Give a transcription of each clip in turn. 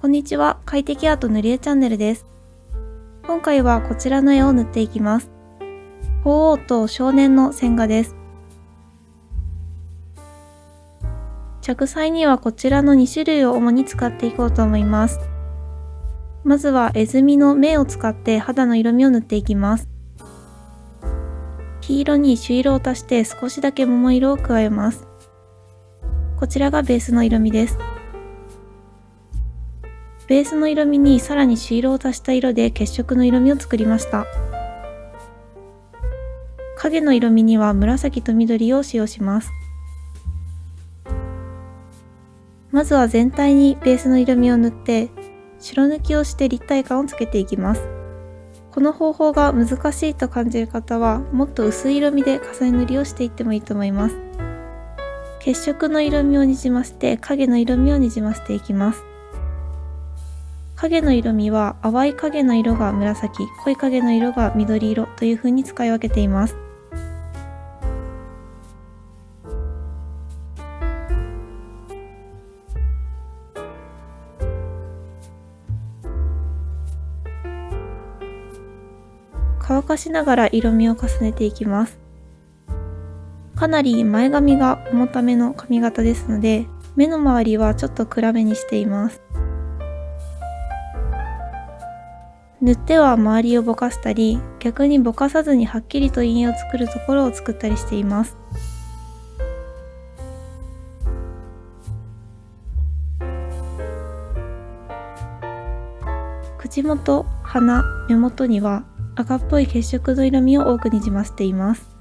こんにちは、快適アート塗り絵チャンネルです。今回はこちらの絵を塗っていきます。鳳凰と少年の線画です。着彩にはこちらの2種類を主に使っていこうと思います。まずは絵墨の目を使って肌の色味を塗っていきます。黄色に朱色を足して少しだけ桃色を加えます。こちらがベースの色味です。ベースの色味にさらに朱色を足した色で血色の色味を作りました。影の色味には紫と緑を使用します。まずは全体にベースの色味を塗って白抜きをして立体感をつけていきます。この方法が難しいと感じる方はもっと薄い色味で重ね塗りをしていってもいいと思います。血色の色味をにじませて影の色味をにじませていきます。影の色味は淡い影の色が紫、濃い影の色が緑色という風に使い分けています。乾かしながら色味を重ねていきます。かなり前髪が重ための髪型ですので、目の周りはちょっと暗めにしています。塗っては周りをぼかしたり、逆にぼかさずにはっきりと陰影を作るところを作ったりしています。口元、鼻、目元には赤っぽい血色の色味を多くにじませています。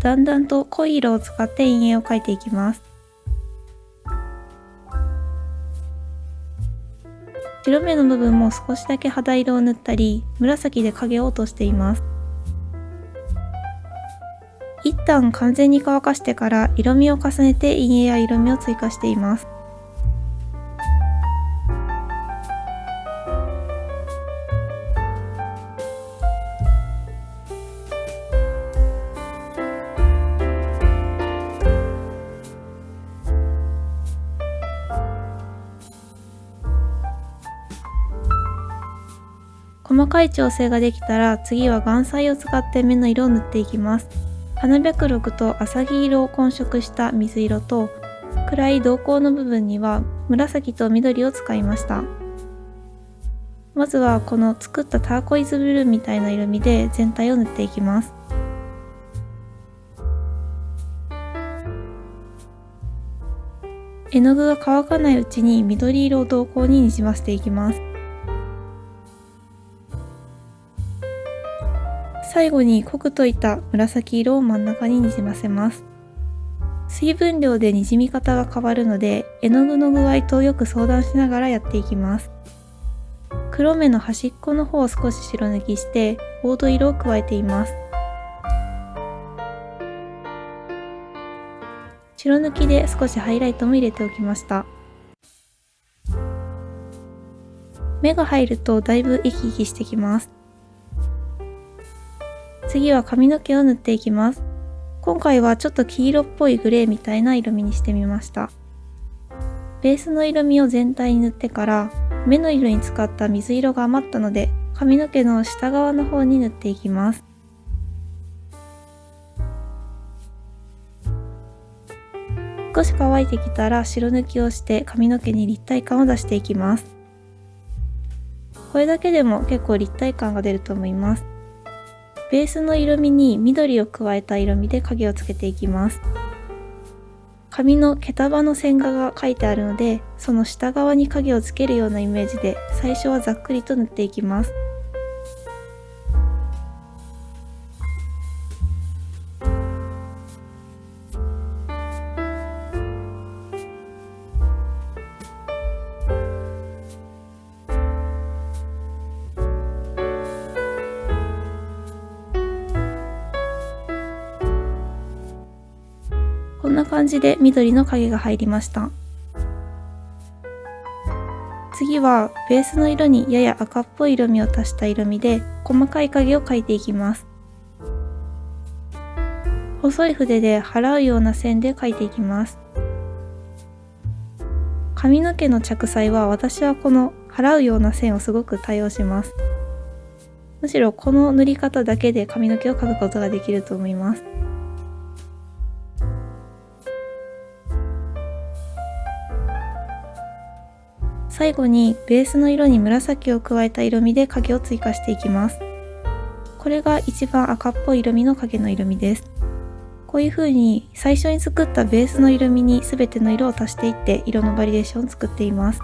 だんだんと濃い色を使って陰影を描いていきます。白目の部分も少しだけ肌色を塗ったり、紫で影を落としています。一旦完全に乾かしてから色味を重ねて陰影や色味を追加しています。細かい調整ができたら次は眼彩を使って目の色を塗っていきます。花白緑と浅黄色を混色した水色と暗い瞳孔の部分には紫と緑を使いました。まずはこの作ったターコイズブルーみたいな色味で全体を塗っていきます。絵の具が乾かないうちに緑色を瞳孔ににじませていきます。最後に濃く溶いた紫色を真ん中ににじませます。水分量でにじみ方が変わるので、絵の具の具合とよく相談しながらやっていきます。黒目の端っこの方を少し白抜きして黄土色を加えています。白抜きで少しハイライトも入れておきました。目が入るとだいぶ生き生きしてきます。次は髪の毛を塗っていきます。今回はちょっと黄色っぽいグレーみたいな色味にしてみました。ベースの色味を全体に塗ってから目の色に使った水色が余ったので髪の毛の下側の方に塗っていきます。少し乾いてきたら白抜きをして髪の毛に立体感を出していきます。これだけでも結構立体感が出ると思います。ベースの色味に緑を加えた色味で影をつけていきます。髪の毛束の線画が描いてあるので、その下側に影をつけるようなイメージで最初はざっくりと塗っていきます。こんな感じで緑の影が入りました。次はベースの色にやや赤っぽい色味を足した色味で細かい影を描いていきます。細い筆で払うような線で描いていきます。髪の毛の着彩は私はこの払うような線をすごく多用します。むしろこの塗り方だけで髪の毛を描くことができると思います。最後にベースの色に紫を加えた色味で影を追加していきます。これが一番赤っぽい色味の影の色味です。こういう風に最初に作ったベースの色味に全ての色を足していって色のバリエーションを作っています。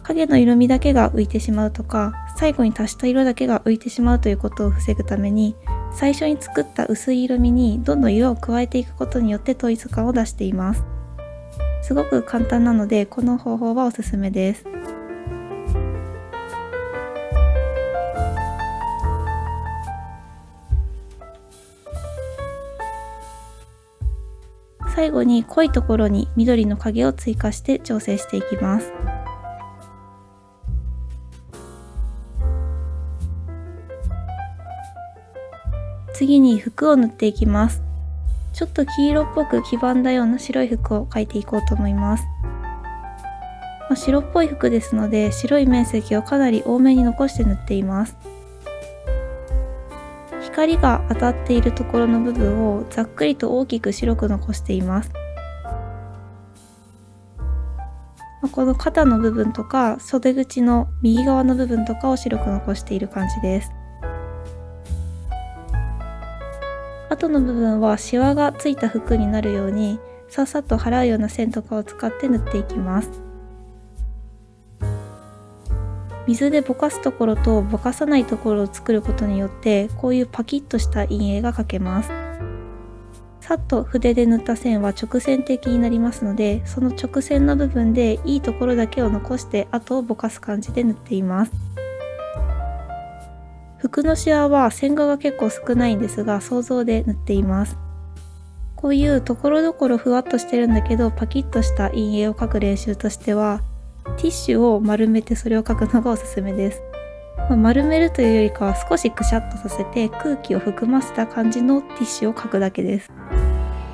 影の色味だけが浮いてしまうとか、最後に足した色だけが浮いてしまうということを防ぐために、最初に作った薄い色味にどんどん色を加えていくことによって統一感を出しています。すごく簡単なので、この方法はおすすめです。最後に濃いところに緑の影を追加して調整していきます。次に服を塗っていきます。ちょっと黄色っぽく黄ばんだような白い服を描いていこうと思います。白っぽい服ですので、白い面積をかなり多めに残して塗っています。光が当たっているところの部分をざっくりと大きく白く残しています。この肩の部分とか袖口の右側の部分とかを白く残している感じです。後の部分はシワがついた服になるようにさっさと払うような線とかを使って塗っていきます。水でぼかすところとぼかさないところを作ることによってこういうパキッとした陰影が描けます。さっと筆で塗った線は直線的になりますので、その直線の部分でいいところだけを残して後をぼかす感じで塗っています。服のシワは線画が結構少ないんですが、想像で塗っています。こういうところどころふわっとしてるんだけどパキッとした陰影を描く練習としては、ティッシュを丸めてそれを描くのがおすすめです。丸めるというよりかは少しくしゃっとさせて空気を含ませた感じのティッシュを描くだけです。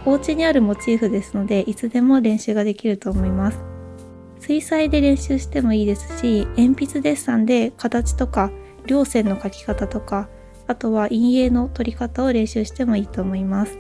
お家にあるモチーフですのでいつでも練習ができると思います。水彩で練習してもいいですし、鉛筆デッサンで形とか稜線の描き方とか、あとは陰影の取り方を練習してもいいと思います。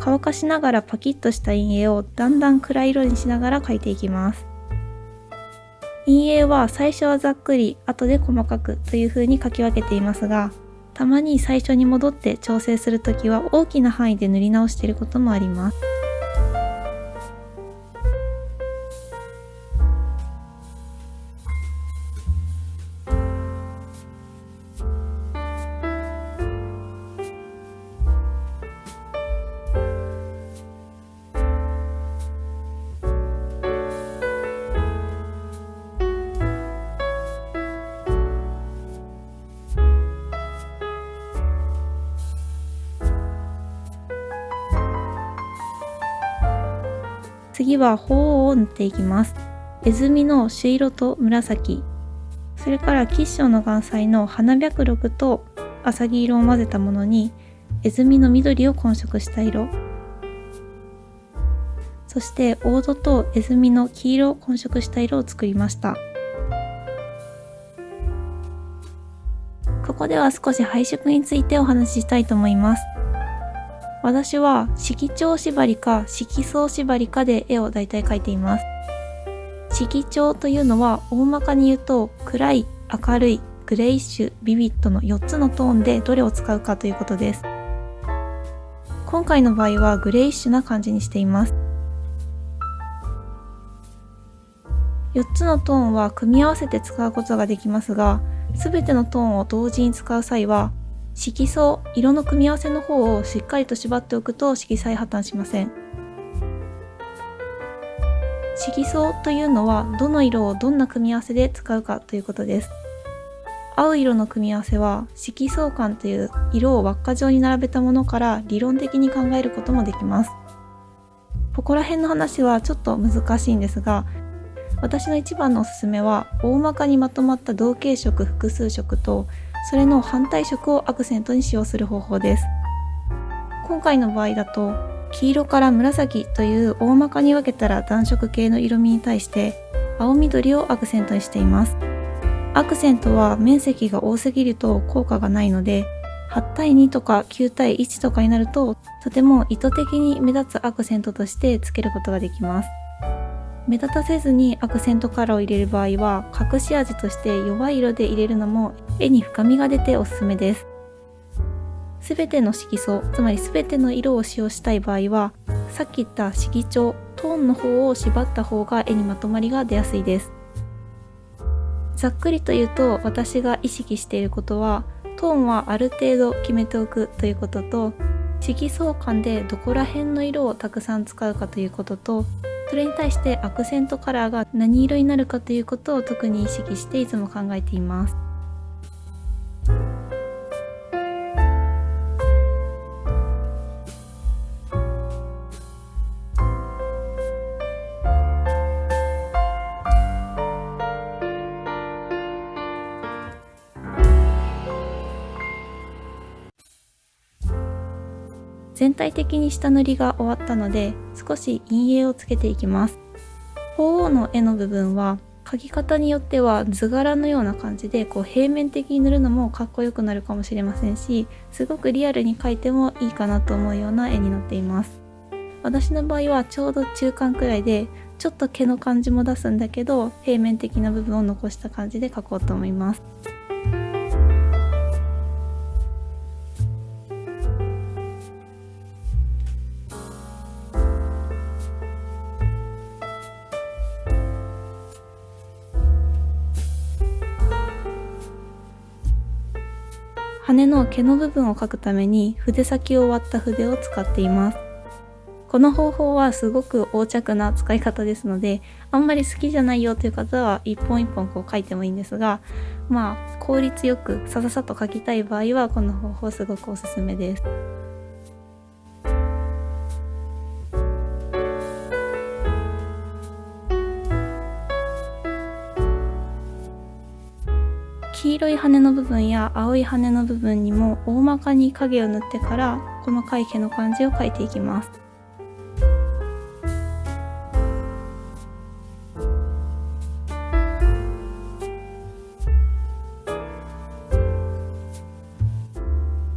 乾かしながらパキッとした陰影をだんだん暗い色にしながら描いていきます。陰影は最初はざっくり、後で細かくという風に描き分けていますが、たまに最初に戻って調整するときは大きな範囲で塗り直していることもあります。次は鳳凰を塗っていきます。絵墨の朱色と紫、それから吉祥の岩彩の花白緑と浅黄色を混ぜたものに絵墨の緑を混色した色、そして黄土と絵墨の黄色を混色した色を作りました。ここでは少し配色についてお話ししたいと思います。私は色調縛りか色相縛りかで絵をだいたい描いています。色調というのは大まかに言うと暗い、明るい、グレイッシュ、ビビッドの4つのトーンでどれを使うかということです。今回の場合はグレイッシュな感じにしています。4つのトーンは組み合わせて使うことができますが、すべてのトーンを同時に使う際は色相、色の組み合わせの方をしっかりと縛っておくと色彩破綻しません。色相というのはどの色をどんな組み合わせで使うかということです。青色の組み合わせは色相環という色を輪っか状に並べたものから理論的に考えることもできます。ここら辺の話はちょっと難しいんですが、私の一番のおすすめは大まかにまとまった同系色複数色とそれの反対色をアクセントに使用する方法です。今回の場合だと黄色から紫という大まかに分けたら暖色系の色味に対して青緑をアクセントにしています。アクセントは面積が多すぎると効果がないので8対2とか9対1とかになるととても意図的に目立つアクセントとしてつけることができます。目立たせずにアクセントカラーを入れる場合は隠し味として弱い色で入れるのも絵に深みが出ておすすめです。すべての色素、つまりすべての色を使用したい場合はさっき言った色調、トーンの方を縛った方が絵にまとまりが出やすいです。ざっくりと言うと私が意識していることはトーンはある程度決めておくということと色相環でどこら辺の色をたくさん使うかということとそれに対してアクセントカラーが何色になるかということを特に意識していつも考えています。全体的に下塗りが終わったので少し陰影をつけていきます。鳳凰の絵の部分は描き方によっては図柄のような感じで平面的に塗るのもかっこよくなるかもしれませんし、すごくリアルに描いてもいいかなと思うような絵になっています。私の場合はちょうど中間くらいでちょっと毛の感じも出すんだけど平面的な部分を残した感じで描こうと思います。羽の毛の部分を描くために筆先を割った筆を使っています。この方法はすごく横着な使い方ですのであんまり好きじゃないよという方は一本一本描いてもいいんですが、効率よくさささっと描きたい場合はこの方法すごくおすすめです。黄色い羽の部分や青い羽の部分にも大まかに影を塗ってから細かい毛の感じを描いていきます。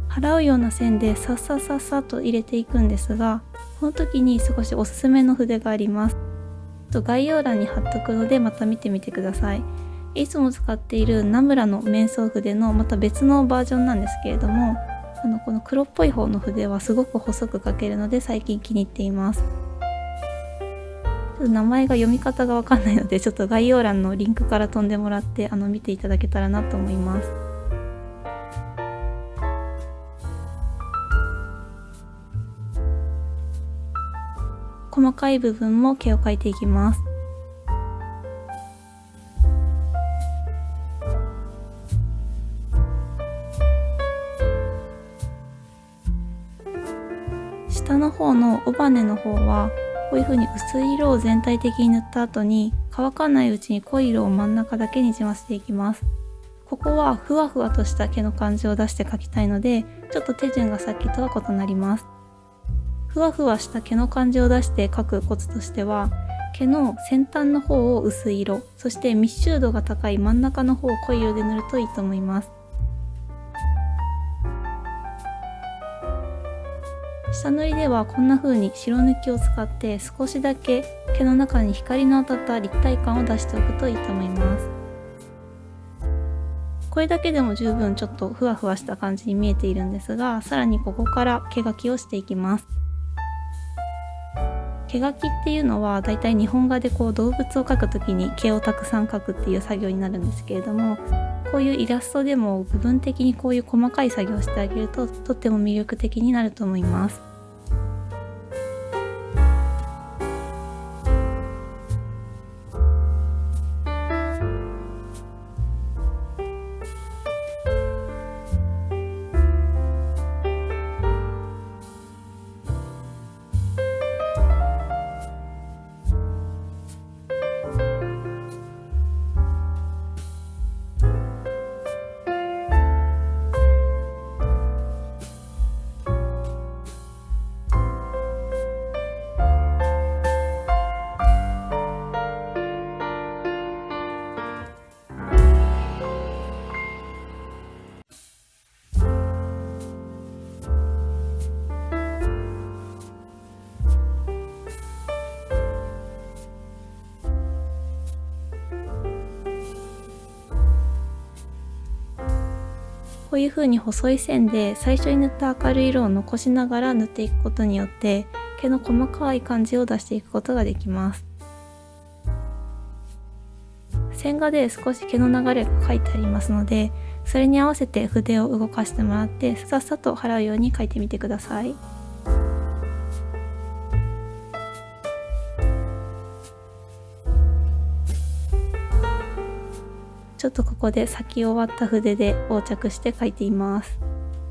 払うような線でさっさっさっさと入れていくんですが、この時に少しおすすめの筆があります。概要欄に貼っとくのでまた見てみてください。いつも使っているナムラの面相筆のまた別のバージョンなんですけれども、この黒っぽい方の筆はすごく細く描けるので最近気に入っています。名前が読み方がわかんないのでちょっと概要欄のリンクから飛んでもらって見ていただけたらなと思います。細かい部分も毛を描いていきます。下の方の尾羽の方はこういう風に薄い色を全体的に塗った後に乾かないうちに濃い色を真ん中だけにじませていきます。ここはふわふわとした毛の感じを出して描きたいのでちょっと手順がさっきとは異なります。ふわふわした毛の感じを出して描くコツとしては毛の先端の方を薄い色、そして密集度が高い真ん中の方を濃い色で塗るといいと思います。下塗りではこんな風に白抜きを使って少しだけ毛の中に光の当たった立体感を出しておくといいと思います。これだけでも十分ちょっとふわふわした感じに見えているんですが、さらにここから毛描きをしていきます。毛描きっていうのはだいたい日本画で動物を描くときに毛をたくさん描くっていう作業になるんですけれども、こういうイラストでも部分的にこういう細かい作業をしてあげるととっても魅力的になると思います。こういう風に細い線で最初に塗った明るい色を残しながら塗っていくことによって毛の細かい感じを出していくことができます。線画で少し毛の流れが書いてありますので、それに合わせて筆を動かしてもらってさっさと払うように描いてみてください。ちょっとここで咲き終わった筆で横着して描いています。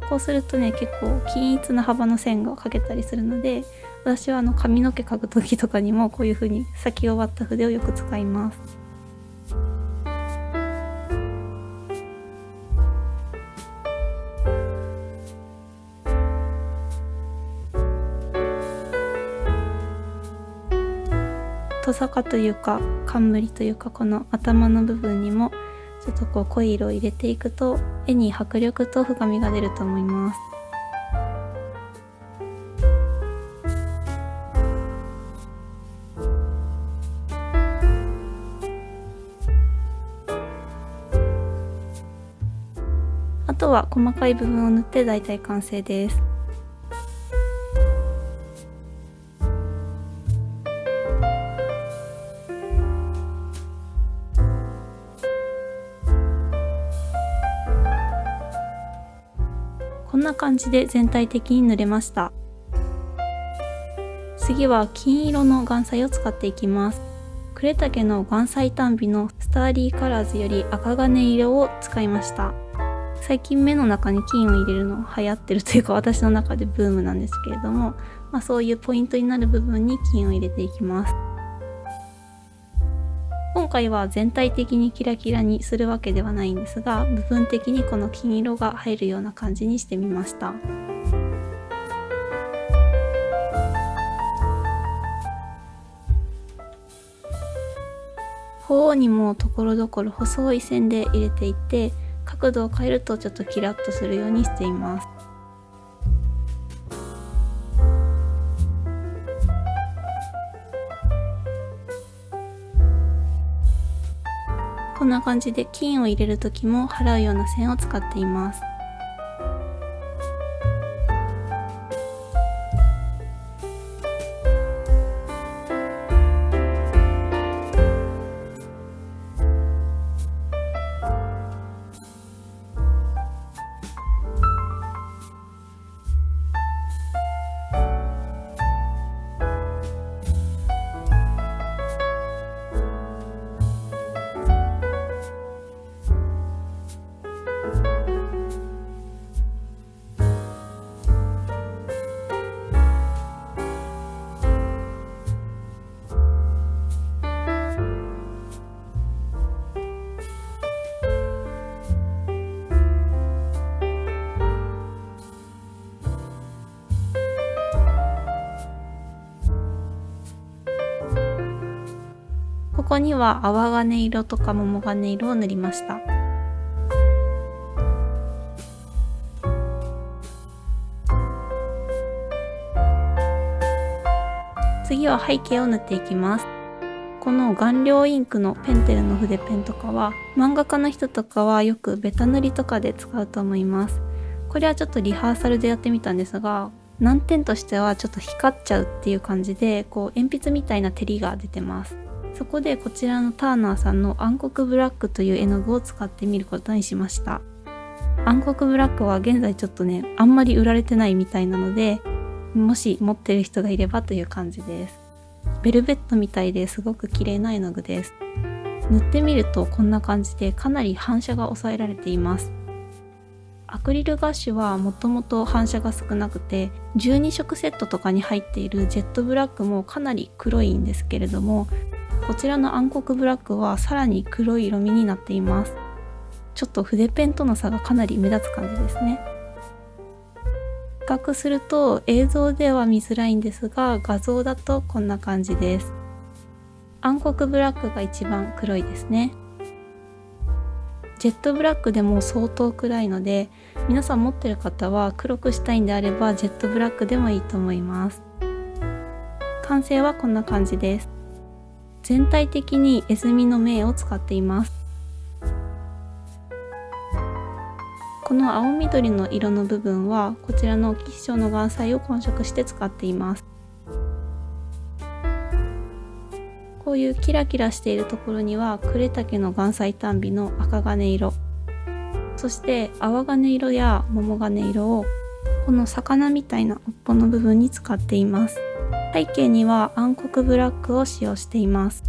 こうするとね、結構均一な幅の線が描けたりするので、私は髪の毛描く時とかにもこういう風に咲き終わった筆をよく使います。トサカというか冠というか、この頭の部分にもちょっとこう濃い色を入れていくと絵に迫力と深みが出ると思います。あとは細かい部分を塗ってだいたい完成です。こんな感じで全体的に塗れました。次は金色の岩彩を使っていきます。呉竹の岩彩丹美のスターリーカラーズより赤金色を使いました。最近目の中に金を入れるの流行ってるというか、私の中でブームなんですけれども、そういうポイントになる部分に金を入れていきます。今回は全体的にキラキラにするわけではないんですが、部分的にこの金色が入るような感じにしてみました。頬にもところどころ細い線で入れていって、角度を変えるとちょっとキラッとするようにしています。こんな感じで金を入れる時も払うような線を使っています。ここには淡金色とか桃金色を塗りました。次は背景を塗っていきます。この顔料インクのペンテルの筆ペンとかは漫画家の人とかはよくベタ塗りとかで使うと思います。これはちょっとリハーサルでやってみたんですが、難点としてはちょっと光っちゃうっていう感じで、こう鉛筆みたいな照りが出てます。そこでこちらのターナーさんの暗黒ブラックという絵の具を使ってみることにしました。暗黒ブラックは現在ちょっとね、あんまり売られてないみたいなので、もし持ってる人がいればという感じです。ベルベットみたいですごく綺麗な絵の具です。塗ってみるとこんな感じでかなり反射が抑えられています。アクリルガッシュはもともと反射が少なくて、12色セットとかに入っているジェットブラックもかなり黒いんですけれども、こちらの暗黒ブラックはさらに黒い色味になっています。ちょっと筆ペンとの差がかなり目立つ感じですね。比較すると映像では見づらいんですが、画像だとこんな感じです。暗黒ブラックが一番黒いですね。ジェットブラックでも相当暗いので、皆さん持ってる方は黒くしたいんであればジェットブラックでもいいと思います。完成はこんな感じです。全体的に絵墨の銘を使っています。この青緑の色の部分はこちらの吉祥の岩彩を混色して使っています。こういうキラキラしているところには呉竹の岩彩丹美の赤金色、そして泡金色や桃金色をこの魚みたいな尾っぽの部分に使っています。背景には暗黒ブラックを使用しています。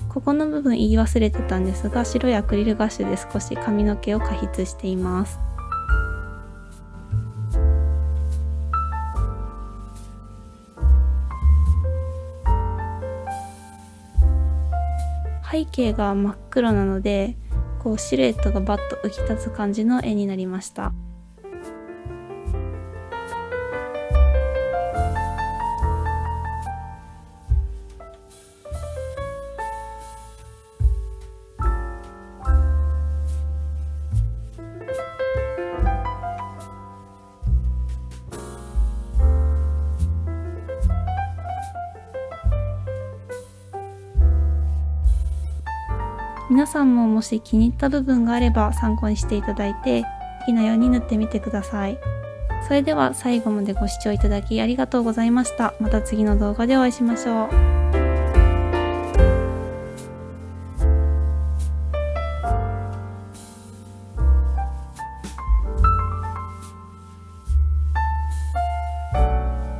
ここの部分言い忘れてたんですが、白いアクリルガッシュで少し髪の毛を加筆しています。背景が真っ黒なので、こうシルエットがバッと浮き立つ感じの絵になりました。皆さんももし気に入った部分があれば参考にしていただいて、好きなように塗ってみてください。それでは最後までご視聴いただきありがとうございました。また次の動画でお会いしましょう。